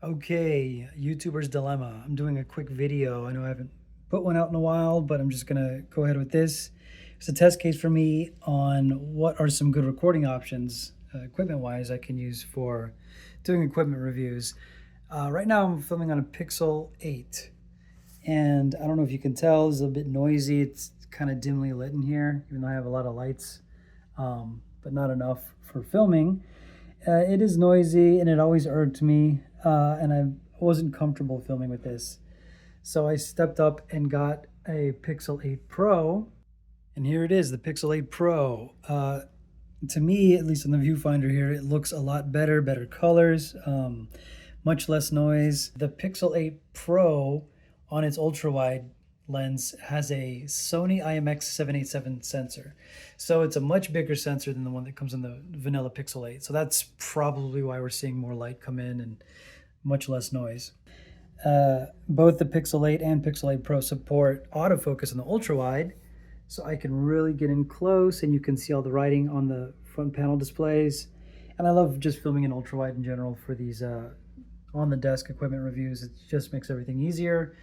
Okay, YouTuber's dilemma. I'm doing a quick video. I know I haven't put one out in a while, but I'm just gonna go ahead with this. It's a test case for me on what are some good recording options, equipment-wise, I can use for doing equipment reviews. Right now I'm filming on a Pixel 8, and I don't know if you can tell, it's a bit noisy. It's kind of dimly lit in here, even though I have a lot of lights, but not enough for filming. It is noisy and it always irked me, and I wasn't comfortable filming with this. So I stepped up and got a Pixel 8 Pro, and here it is, the Pixel 8 Pro. To me, at least on the viewfinder here, it looks a lot better, better colors, much less noise. The Pixel 8 Pro on its ultra wide lens has a Sony IMX787 sensor. So it's a much bigger sensor than the one that comes in the vanilla Pixel 8. So that's probably why we're seeing more light come in and much less noise. Both the Pixel 8 and Pixel 8 Pro support autofocus on the ultra wide. So I can really get in close and you can see all the writing on the front panel displays. And I love just filming in ultra wide in general for these on the desk equipment reviews. It just makes everything easier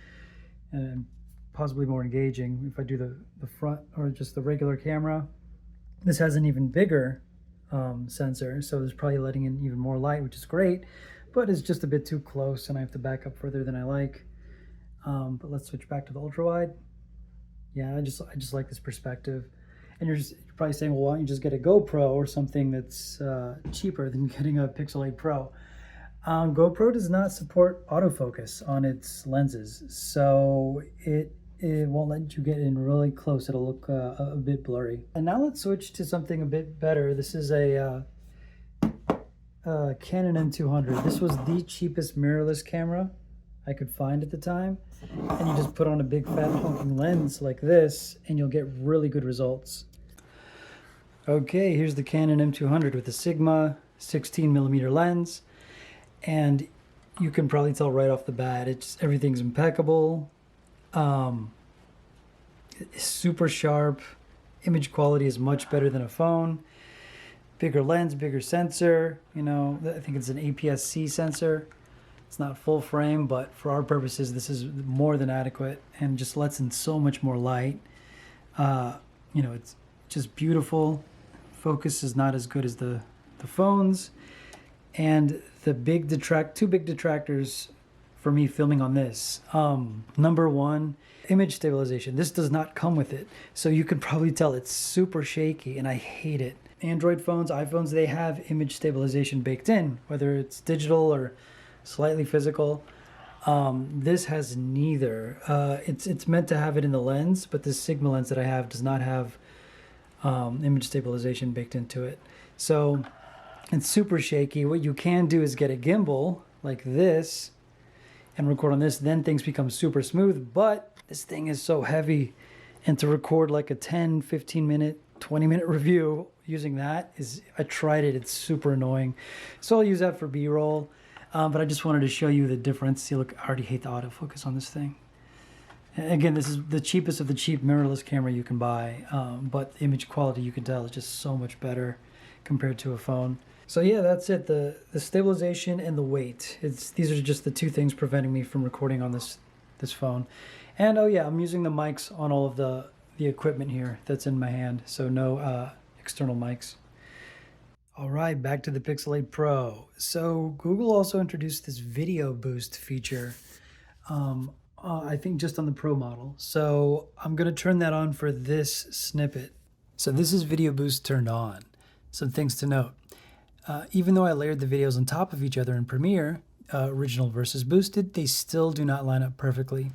and possibly more engaging if I do the front or just the regular camera. This has an even bigger sensor, so it's probably letting in even more light, which is great, but it's just a bit too close and I have to back up further than I like. But let's switch back to the ultra wide. Yeah, I just like this perspective. And you're probably saying, well, why don't you just get a GoPro or something that's cheaper than getting a Pixel 8 Pro? GoPro does not support autofocus on its lenses, so it won't let you get in really close. It'll look a bit blurry. And now let's switch to something a bit better. This is a Canon M200. This was the cheapest mirrorless camera I could find at the time. And you just put on a big fat honking lens like this and you'll get really good results. Okay, here's the Canon M200 with the Sigma 16mm lens. And you can probably tell right off the bat, everything's impeccable. It's super sharp. Image quality is much better than a phone. Bigger lens, bigger sensor. You know, I think it's an APS-C sensor. It's not full frame, but for our purposes, this is more than adequate and just lets in so much more light. You know, it's just beautiful. Focus is not as good as the phones. And the two big detractors for me filming on this. Number one, image stabilization. This does not come with it. So you can probably tell it's super shaky and I hate it. Android phones, iPhones, they have image stabilization baked in, whether it's digital or slightly physical. This has neither. It's meant to have it in the lens, but this Sigma lens that I have does not have image stabilization baked into it. So it's super shaky. What you can do is get a gimbal like this and record on this, then things become super smooth, but this thing is so heavy, and to record like a 10, 15 minute, 20 minute review using that I tried it, it's super annoying. So I'll use that for B-roll, but I just wanted to show you the difference. See, look, I already hate the autofocus on this thing. Again, this is the cheapest of the cheap mirrorless camera you can buy, but the image quality, you can tell, is just so much better compared to a phone. So yeah, that's it. The stabilization and the weight. These are just the two things preventing me from recording on this phone. And oh yeah, I'm using the mics on all of the equipment here that's in my hand. So no external mics. All right, back to the Pixel 8 Pro. So Google also introduced this video boost feature. I think just on the Pro model. So I'm gonna turn that on for this snippet. So this is video boost turned on. Some things to note. Even though I layered the videos on top of each other in Premiere, original versus boosted, they still do not line up perfectly.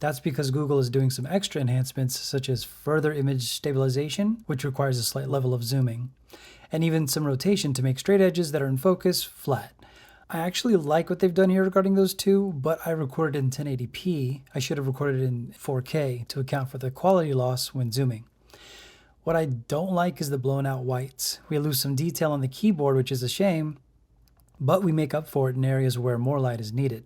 That's because Google is doing some extra enhancements, such as further image stabilization, which requires a slight level of zooming, and even some rotation to make straight edges that are in focus flat. I actually like what they've done here regarding those two, but I recorded in 1080p. I should have recorded in 4K to account for the quality loss when zooming. What I don't like is the blown out whites. We lose some detail on the keyboard, which is a shame, but we make up for it in areas where more light is needed.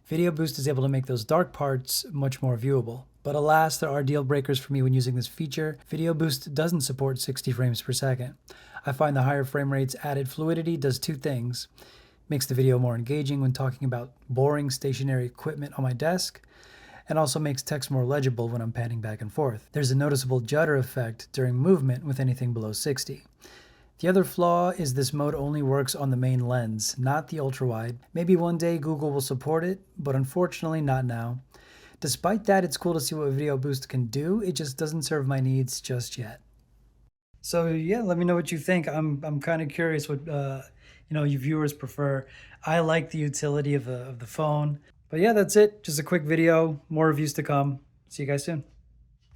Video Boost is able to make those dark parts much more viewable. But alas, there are deal breakers for me when using this feature. Video Boost doesn't support 60 frames per second. I find the higher frame rates added fluidity does two things. Makes the video more engaging when talking about boring stationary equipment on my desk, and also makes text more legible when I'm panning back and forth. There's a noticeable judder effect during movement with anything below 60. The other flaw is this mode only works on the main lens, not the ultra-wide. Maybe one day Google will support it, but unfortunately not now. Despite that, it's cool to see what Video Boost can do, it just doesn't serve my needs just yet. So yeah, let me know what you think. I'm kind of curious what you viewers prefer. I like the utility of the phone. But yeah, that's it. Just a quick video. More reviews to come. See you guys soon.